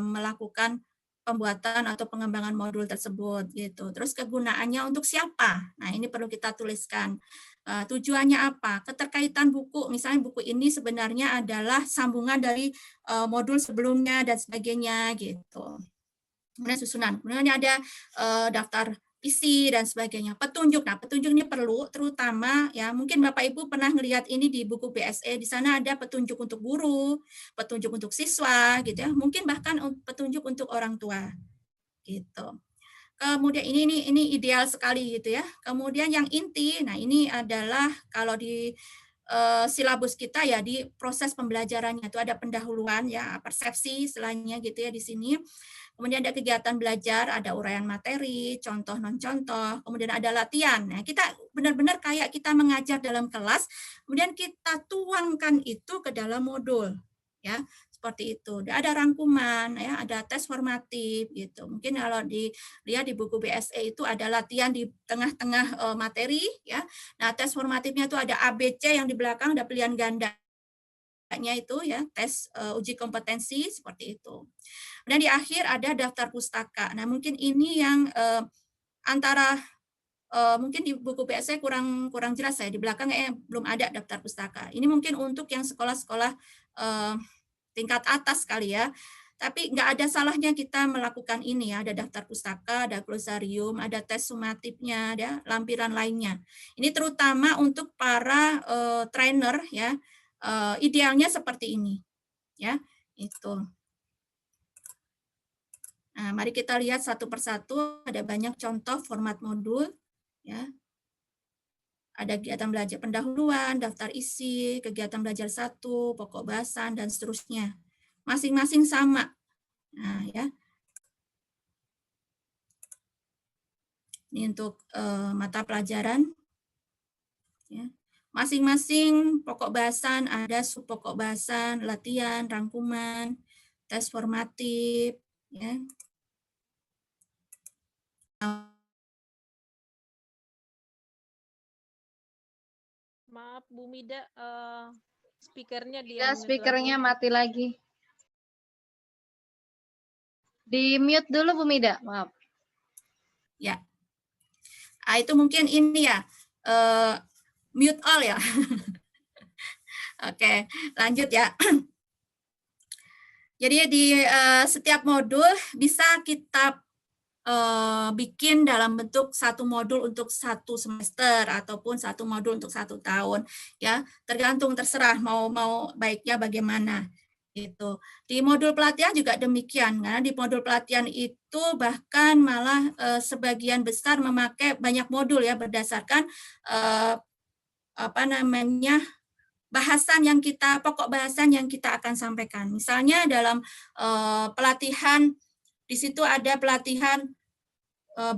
melakukan pembuatan atau pengembangan modul tersebut gitu. Terus kegunaannya untuk siapa? Nah, ini perlu kita tuliskan. Tujuannya apa? Keterkaitan buku, misalnya buku ini sebenarnya adalah sambungan dari modul sebelumnya dan sebagainya gitu. Kemudian susunan, kemudian ada daftar isi dan sebagainya. Petunjuk, nah petunjuk ini perlu terutama ya, mungkin Bapak Ibu pernah melihat ini di buku BSE, di sana ada petunjuk untuk guru, petunjuk untuk siswa gitu ya, mungkin bahkan petunjuk untuk orang tua gitu. Kemudian ini ideal sekali gitu ya. Kemudian yang inti, nah ini adalah kalau di silabus kita ya, di proses pembelajarannya itu ada pendahuluan ya, persepsi istilahnya gitu ya di sini. Kemudian ada kegiatan belajar, ada uraian materi, contoh non-contoh, kemudian ada latihan. Nah, kita benar-benar kayak kita mengajar dalam kelas, kemudian kita tuangkan itu ke dalam modul ya. Seperti itu. Ada rangkuman, ya, ada tes formatif gitu. Mungkin kalau dilihat di buku BSE itu ada latihan di tengah-tengah materi, ya. Nah, tes formatifnya itu ada ABC yang di belakang, ada pilihan gandanya itu, ya, tes uji kompetensi seperti itu. Dan di akhir ada daftar pustaka. Nah, mungkin ini yang antara mungkin di buku BSE kurang jelas saya, di belakang belum ada daftar pustaka. Ini mungkin untuk yang sekolah-sekolah tingkat atas kali ya, tapi nggak ada salahnya kita melakukan ini ya, ada daftar pustaka, ada glosarium, ada tes sumatifnya, ada lampiran lainnya. Ini terutama untuk para trainer ya, idealnya seperti ini ya, itu. Nah, mari kita lihat satu persatu, ada banyak contoh format modul ya. Ada kegiatan belajar pendahuluan, daftar isi, kegiatan belajar 1, pokok bahasan, dan seterusnya. Masing-masing sama. Nah, ya. Ini untuk mata pelajaran. Ya. Masing-masing pokok bahasan, ada sub pokok bahasan, latihan, rangkuman, tes formatif. Ya. Maaf Bu Mida, speakernya Ya, speakernya mati lagi. Di mute dulu Bu Mida, maaf. Ya. Itu mungkin ini ya, mute all ya. Oke, lanjut ya. Jadi di setiap modul bisa kita bikin dalam bentuk satu modul untuk satu semester ataupun satu modul untuk 1 tahun, ya tergantung terserah mau baiknya bagaimana gitu. Di modul pelatihan juga demikian, karena di modul pelatihan itu bahkan malah sebagian besar memakai banyak modul ya berdasarkan apa namanya pokok bahasan yang kita akan sampaikan. Misalnya dalam pelatihan di situ ada pelatihan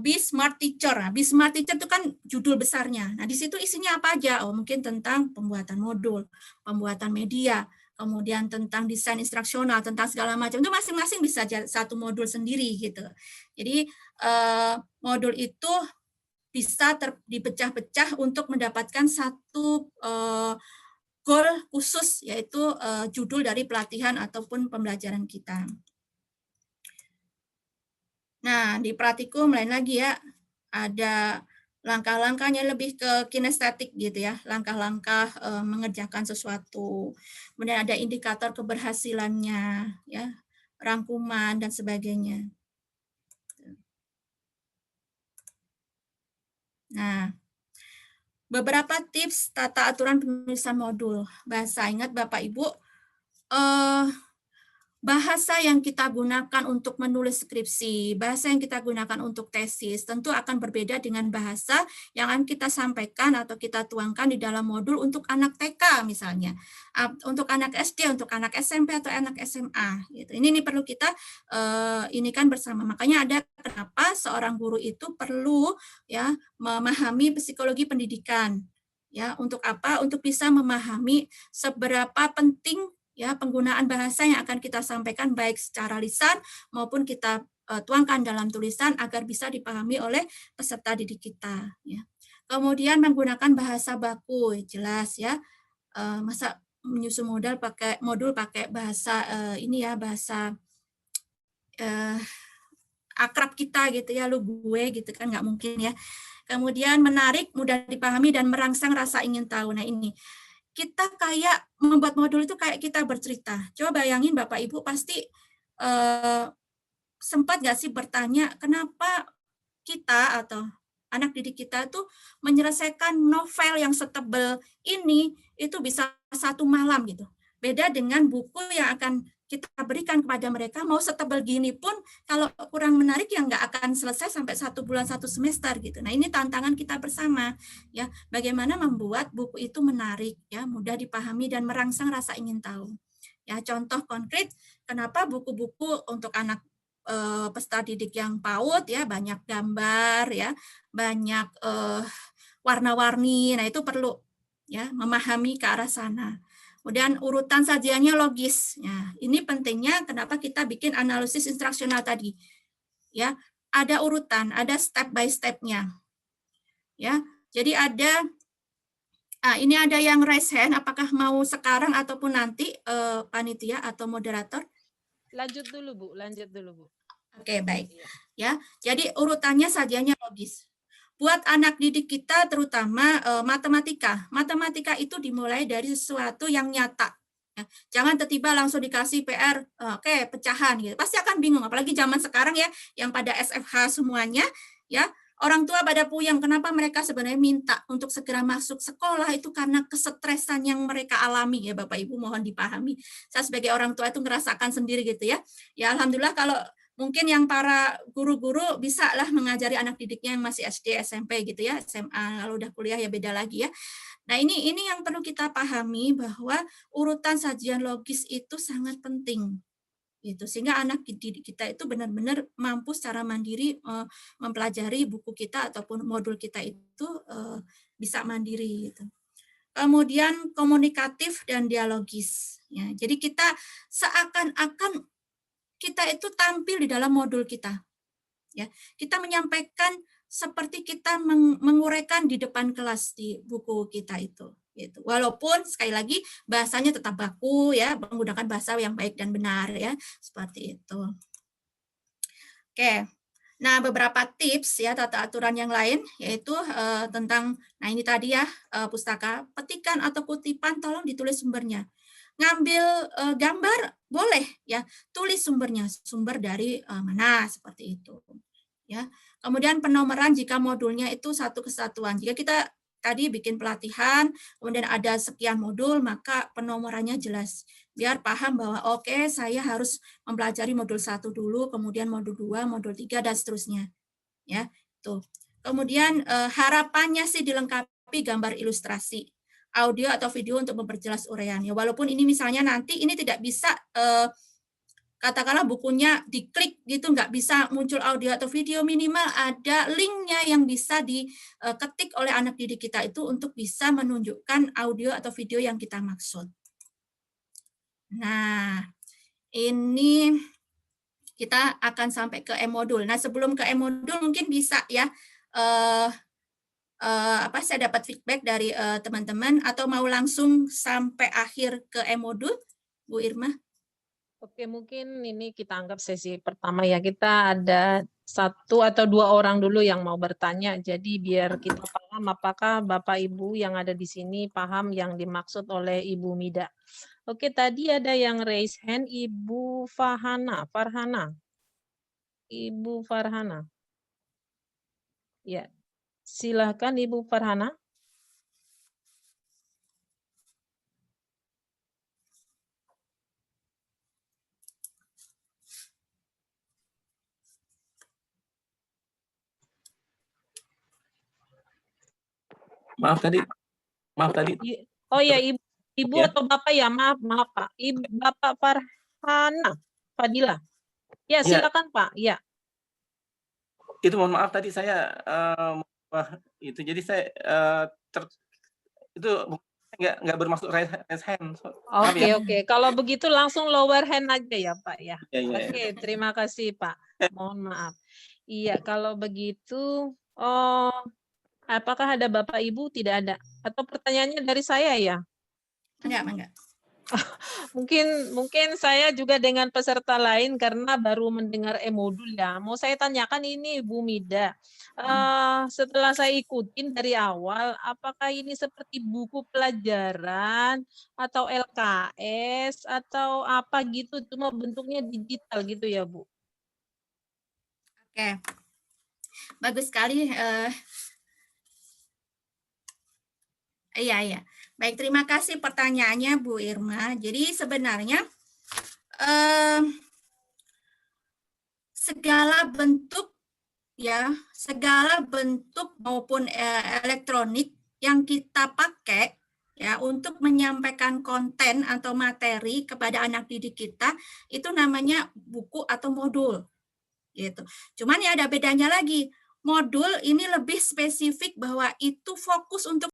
Be Smart Teacher. Nah, Be Smart Teacher itu kan judul besarnya. Nah, di situ isinya apa aja? Oh, mungkin tentang pembuatan modul, pembuatan media, kemudian tentang desain instruksional, tentang segala macam. Itu masing-masing bisa satu modul sendiri gitu. Jadi modul itu bisa dipecah-pecah untuk mendapatkan satu goal khusus, yaitu judul dari pelatihan ataupun pembelajaran kita. Nah, di praktikum lain lagi ya, ada langkah-langkahnya lebih ke kinestetik gitu ya, langkah-langkah mengerjakan sesuatu. Kemudian ada indikator keberhasilannya, ya, rangkuman dan sebagainya. Nah, beberapa tips tata aturan penulisan modul. Bahasa, ingat Bapak Ibu, bahasa yang kita gunakan untuk menulis skripsi, bahasa yang kita gunakan untuk tesis, tentu akan berbeda dengan bahasa yang akan kita sampaikan atau kita tuangkan di dalam modul untuk anak TK misalnya, untuk anak SD, untuk anak SMP atau anak SMA. Gitu. Ini perlu kita ini kan bersama. Makanya ada kenapa seorang guru itu perlu ya memahami psikologi pendidikan. Ya, untuk apa? Untuk bisa memahami seberapa penting ya penggunaan bahasa yang akan kita sampaikan baik secara lisan maupun kita tuangkan dalam tulisan agar bisa dipahami oleh peserta didik kita ya. Kemudian menggunakan bahasa baku, jelas ya. Masa menyusun modul pakai bahasa ini ya, bahasa akrab kita gitu ya, lu gue gitu kan, nggak mungkin ya. Kemudian menarik, mudah dipahami dan merangsang rasa ingin tahu. Nah, ini kita kayak membuat modul itu kayak kita bercerita. Coba bayangin Bapak Ibu pasti sempat nggak sih bertanya kenapa kita atau anak didik kita tuh menyelesaikan novel yang setebal ini itu bisa 1 malam gitu. Beda dengan buku yang akan kita berikan kepada mereka, mau setebal gini pun kalau kurang menarik ya nggak akan selesai sampai 1 bulan 1 semester gitu. Nah, ini tantangan kita bersama ya, bagaimana membuat buku itu menarik ya, mudah dipahami dan merangsang rasa ingin tahu. Ya, contoh konkret kenapa buku-buku untuk anak peserta didik yang PAUD ya, banyak gambar ya, banyak warna-warni. Nah, itu perlu ya memahami ke arah sana. Kemudian urutan sajiannya logis. Ya, ini pentingnya kenapa kita bikin analisis instruksional tadi. Ya, ada urutan, ada step by step-nya. Ya, jadi ada ini ada yang raise hand, apakah mau sekarang ataupun nanti panitia atau moderator? Lanjut dulu, Bu. Lanjut dulu, Bu. Oke, baik. Ya, jadi urutannya sajiannya logis. Buat anak didik kita terutama matematika. Matematika itu dimulai dari sesuatu yang nyata. Ya, jangan tiba-tiba langsung dikasih PR, oke, pecahan gitu. Pasti akan bingung, apalagi zaman sekarang ya, yang pada SFH semuanya, ya, orang tua pada puyeng, kenapa mereka sebenarnya minta untuk segera masuk sekolah itu karena kesetresan yang mereka alami ya Bapak Ibu, mohon dipahami. Saya sebagai orang tua itu ngerasakan sendiri gitu ya. Ya alhamdulillah kalau mungkin yang para guru-guru bisa lah mengajari anak didiknya yang masih SD, SMP gitu ya, SMA, kalau udah kuliah ya beda lagi ya. Nah ini yang perlu kita pahami bahwa urutan sajian logis itu sangat penting. Gitu. Sehingga anak didik kita itu benar-benar mampu secara mandiri mempelajari buku kita ataupun modul kita itu bisa mandiri. Gitu. Kemudian komunikatif dan dialogis. Ya, jadi kita seakan-akan kita itu tampil di dalam modul kita. Ya, kita menyampaikan seperti kita menguraikan di depan kelas di buku kita itu. Gitu. Walaupun sekali lagi bahasanya tetap baku ya, menggunakan bahasa yang baik dan benar ya, seperti itu. Oke. Nah, beberapa tips ya tata aturan yang lain yaitu tentang nah ini tadi ya pustaka, petikan atau kutipan tolong ditulis sumbernya. ngambil gambar boleh ya, tulis sumbernya, sumber dari mana seperti itu. Ya. Kemudian penomoran jika modulnya itu satu kesatuan. Jika kita tadi bikin pelatihan, kemudian ada sekian modul, maka penomorannya jelas. Biar paham bahwa oke, saya harus mempelajari modul 1 dulu, kemudian modul 2, modul 3, dan seterusnya. Ya, tuh. Kemudian harapannya sih dilengkapi gambar ilustrasi, audio atau video untuk memperjelas uraian. Ya, walaupun ini misalnya nanti ini tidak bisa katakanlah bukunya diklik gitu, nggak bisa muncul audio atau video, minimal ada linknya yang bisa diketik oleh anak didik kita itu untuk bisa menunjukkan audio atau video yang kita maksud. Nah, ini kita akan sampai ke e-modul. Nah, sebelum ke e-modul mungkin bisa ya, saya dapat feedback dari teman-teman, atau mau langsung sampai akhir ke e-modul, Bu Irma? Oke, mungkin ini kita anggap sesi pertama ya. Kita ada 1 atau 2 orang dulu yang mau bertanya. Jadi biar kita paham apakah Bapak Ibu yang ada di sini paham yang dimaksud oleh Ibu Mida. Oke, tadi ada yang raise hand, Ibu Farhana. Ibu Farhana. Ya, silakan Ibu Farhana. Maaf tadi. Oh ya, Ibu Ya. atau Bapak ya, maaf Pak. Bapak Farhana Fadila. Ya, silakan Pak. Ya. Itu mohon maaf tadi saya itu jadi saya itu nggak bermaksud raise hand. Maaf ya. Oke. Kalau begitu langsung lower hand aja ya Pak ya. Iya. Oke, terima kasih Pak. Mohon maaf. Iya, kalau begitu, apakah ada Bapak Ibu? Tidak ada. Atau pertanyaannya dari saya ya? Enggak. Mungkin saya juga dengan peserta lain karena baru mendengar e-modul ya. Mau saya tanyakan ini Bu Mida. Setelah saya ikutin dari awal, apakah ini seperti buku pelajaran atau LKS atau apa gitu, cuma bentuknya digital gitu ya Bu? Oke, bagus sekali. Iya. Baik, terima kasih pertanyaannya Bu Irma. Jadi sebenarnya segala bentuk maupun elektronik yang kita pakai ya untuk menyampaikan konten atau materi kepada anak didik kita itu namanya buku atau modul. Gitu. Cuman ya ada bedanya lagi. Modul ini lebih spesifik bahwa itu fokus untuk